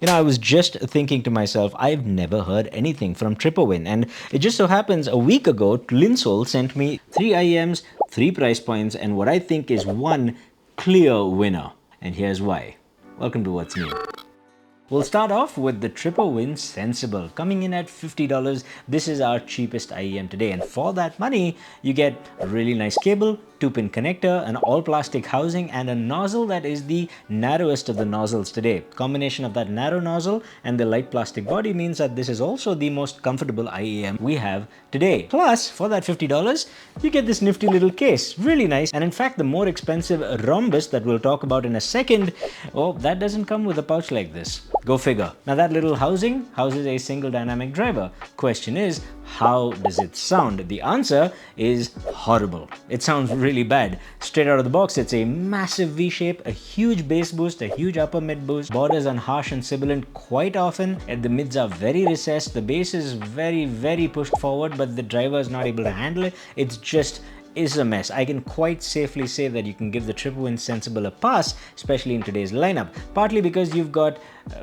I was just thinking to myself, I've never heard anything from Tripowin, and it just so happens a week ago, Linsol sent me 3 IEMs, 3 price points, and what I think is one clear winner. And here's why. Welcome to What's New. We'll start off with the Tripowin Sensible, coming in at $50. This is our cheapest IEM today, and for that money, you get a really nice cable, 2-pin connector, an all-plastic housing, and a nozzle that is the narrowest of the nozzles today. Combination of that narrow nozzle and the light plastic body means that this is also the most comfortable IEM we have today. Plus, for that $50, you get this nifty little case, really nice. And in fact, the more expensive Rhombus that we'll talk about in a second, oh, that doesn't come with a pouch like this. Go figure. Now that little housing houses a single dynamic driver. Question is, how does it sound? The answer is horrible. It sounds really bad. Straight out of the box, it's a massive V shape, a huge bass boost, a huge upper mid boost, borders on harsh and sibilant quite often, and the mids are very recessed, the bass is very pushed forward, but the driver is not able to handle it. It's just is a mess. I can quite safely say that you can give the Tripowin Sensible a pass, especially in today's lineup. Partly because you've got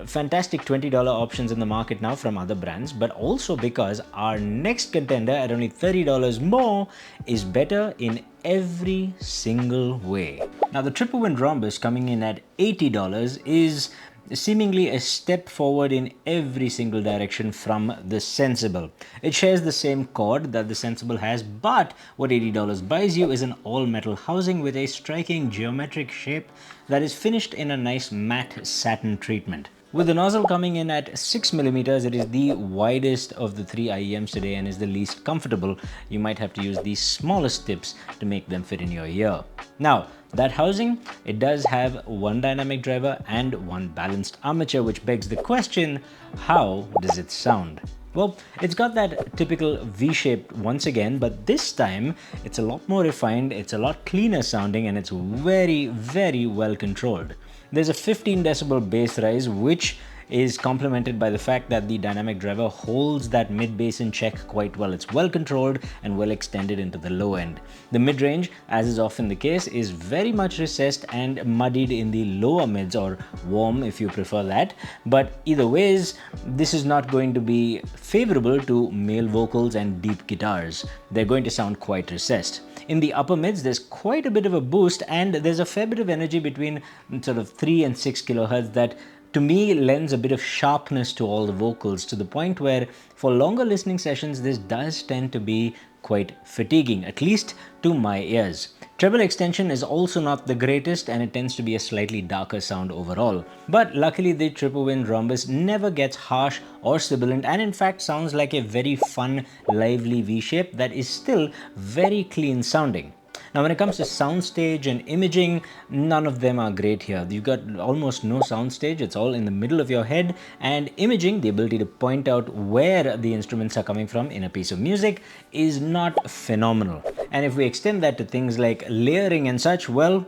fantastic $20 options in the market now from other brands, but also because our next contender at only $30 more is better in every single way. Now the Tripowin Rhombus coming in at $80 is seemingly a step forward in every single direction from the Cencibel. It shares the same cord that the Cencibel has, but what $80 buys you is an all-metal housing with a striking geometric shape that is finished in a nice matte satin treatment. With the nozzle coming in at 6mm, it is the widest of the 3 IEMs today and is the least comfortable. You might have to use the smallest tips to make them fit in your ear. Now, that housing, it does have one dynamic driver and one balanced armature, which begs the question, how does it sound? Well, it's got that typical V-shape once again, but this time it's a lot more refined, it's a lot cleaner sounding, and it's very well controlled. There's a 15 decibel bass rise, which is complemented by the fact that the dynamic driver holds that mid bass in check quite well. It's well controlled and well extended into the low end. The mid range, as is often the case, is very much recessed and muddied in the lower mids, or warm if you prefer that. But either ways, this is not going to be favorable to male vocals and deep guitars. They're going to sound quite recessed. In the upper mids, there's quite a bit of a boost, and there's a fair bit of energy between sort of 3 and 6 kilohertz that to me lends a bit of sharpness to all the vocals, to the point where for longer listening sessions this does tend to be quite fatiguing, at least to my ears. Treble extension is also not the greatest, and it tends to be a slightly darker sound overall. But luckily the Tripowin Rhombus never gets harsh or sibilant, and in fact sounds like a very fun, lively V-shape that is still very clean sounding. Now when it comes to soundstage and imaging, none of them are great here. You've got almost no soundstage, it's all in the middle of your head, and imaging, the ability to point out where the instruments are coming from in a piece of music, is not phenomenal. And if we extend that to things like layering and such, well,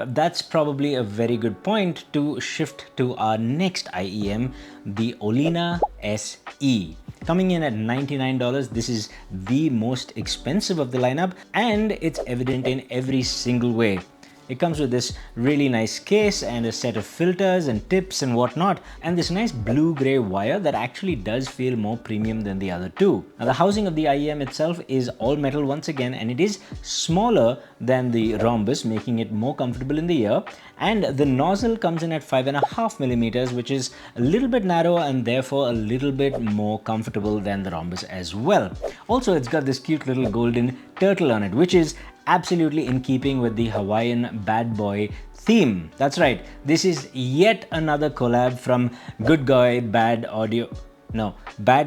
that's probably a very good point to shift to our next IEM, the Olina SE. Coming in at $99, this is the most expensive of the lineup, and it's evident in every single way. It comes with this really nice case and a set of filters and tips and whatnot, and this nice blue-gray wire that actually does feel more premium than the other two. Now the housing of the IEM itself is all metal once again, and it is smaller than the Rhombus, making it more comfortable in the ear, and the nozzle comes in at 5.5mm, which is a little bit narrower and therefore a little bit more comfortable than the Rhombus as well. Also, it's got this cute little golden turtle on it, which is absolutely in keeping with the Hawaiian bad boy theme. That's right, this is yet another collab from Bad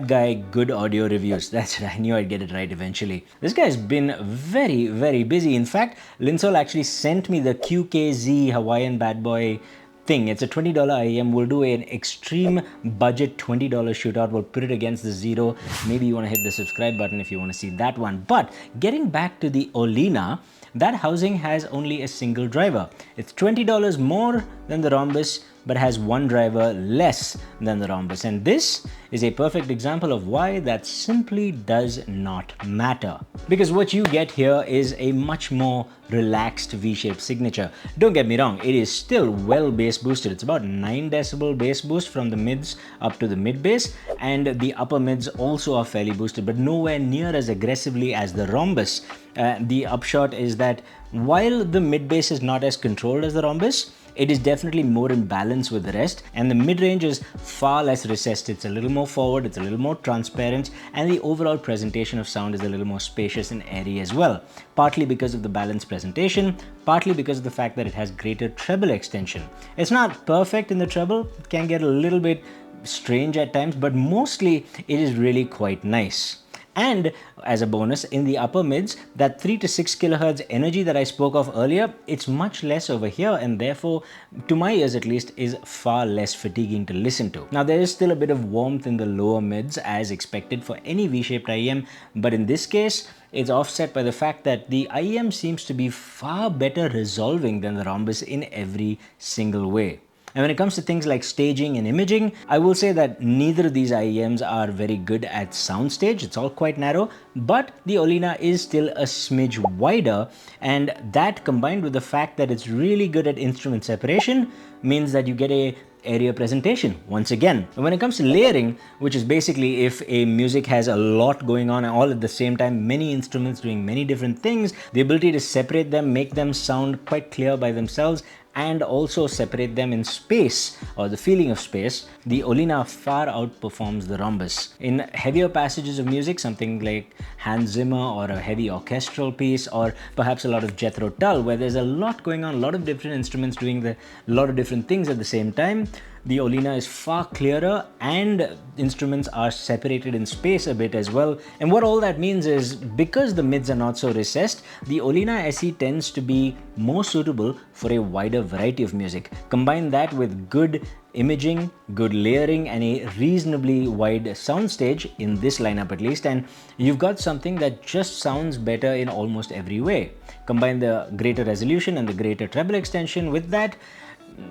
Guy Good Audio Reviews. That's right, I knew I'd get it right eventually. This guy's been very busy. In fact, Linsol actually sent me the QKZ Hawaiian bad boy thing. It's a $20 IEM. We'll do an extreme budget $20 shootout. We'll put it against the Zero. Maybe you want to hit the subscribe button if you want to see that one. But getting back to the Olina, that housing has only a single driver. It's $20 more than the Rhombus, but has one driver less than the Rhombus. And this is a perfect example of why that simply does not matter. Because what you get here is a much more relaxed V-shaped signature. Don't get me wrong, it is still well bass boosted. It's about 9 decibel bass boost from the mids up to the mid bass, and the upper mids also are fairly boosted, but nowhere near as aggressively as the Rhombus. The upshot is that while the mid bass is not as controlled as the Rhombus, it is definitely more in balance with the rest, and the mid-range is far less recessed. It's a little more forward, it's a little more transparent, and the overall presentation of sound is a little more spacious and airy as well. Partly because of the balanced presentation, partly because of the fact that it has greater treble extension. It's not perfect in the treble, it can get a little bit strange at times, but mostly it is really quite nice. And as a bonus, in the upper mids, that 3 to 6 kilohertz energy that I spoke of earlier, it's much less over here, and therefore, to my ears at least, is far less fatiguing to listen to. Now, there is still a bit of warmth in the lower mids as expected for any V-shaped IEM, but in this case, it's offset by the fact that the IEM seems to be far better resolving than the Rhombus in every single way. And when it comes to things like staging and imaging, I will say that neither of these IEMs are very good at soundstage. It's all quite narrow, but the Olina is still a smidge wider, and that combined with the fact that it's really good at instrument separation means that you get a area presentation once again. And when it comes to layering, which is basically if a music has a lot going on all at the same time, many instruments doing many different things, the ability to separate them, make them sound quite clear by themselves, and also separate them in space, or the feeling of space, the Olina far outperforms the Rhombus. In heavier passages of music, something like Hans Zimmer or a heavy orchestral piece, or perhaps a lot of Jethro Tull, where there's a lot going on, a lot of different instruments doing a lot of different things at the same time, the Olina is far clearer and instruments are separated in space a bit as well. And what all that means is, because the mids are not so recessed, the Olina SE tends to be more suitable for a wider variety of music. Combine that with good imaging, good layering, and a reasonably wide soundstage, in this lineup at least, and you've got something that just sounds better in almost every way. Combine the greater resolution and the greater treble extension with that,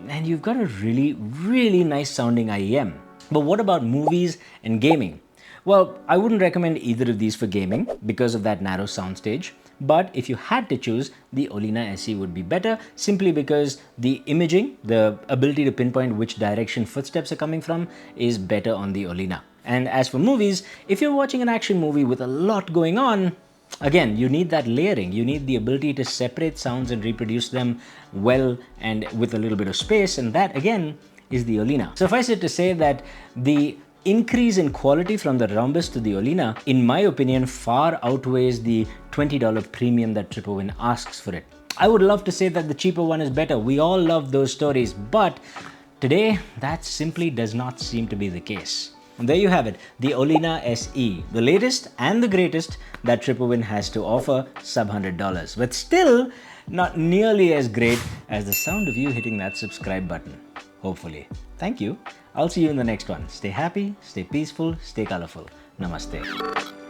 and you've got a really, really nice sounding IEM. But what about movies and gaming? Well, I wouldn't recommend either of these for gaming because of that narrow soundstage. But if you had to choose, the Olina SE would be better, simply because the imaging, the ability to pinpoint which direction footsteps are coming from, is better on the Olina. And as for movies, if you're watching an action movie with a lot going on, again, you need that layering. You need the ability to separate sounds and reproduce them well and with a little bit of space, and that again is the Olina. Suffice it to say that the increase in quality from the Rhombus to the Olina, in my opinion, far outweighs the $20 premium that Tripowin asks for it. I would love to say that the cheaper one is better. We all love those stories, but today that simply does not seem to be the case. And there you have it, the Olina SE, the latest and the greatest that Tripowin has to offer, sub $100, but still not nearly as great as the sound of you hitting that subscribe button. Hopefully. Thank you. I'll see you in the next one. Stay happy, stay peaceful, stay colorful. Namaste.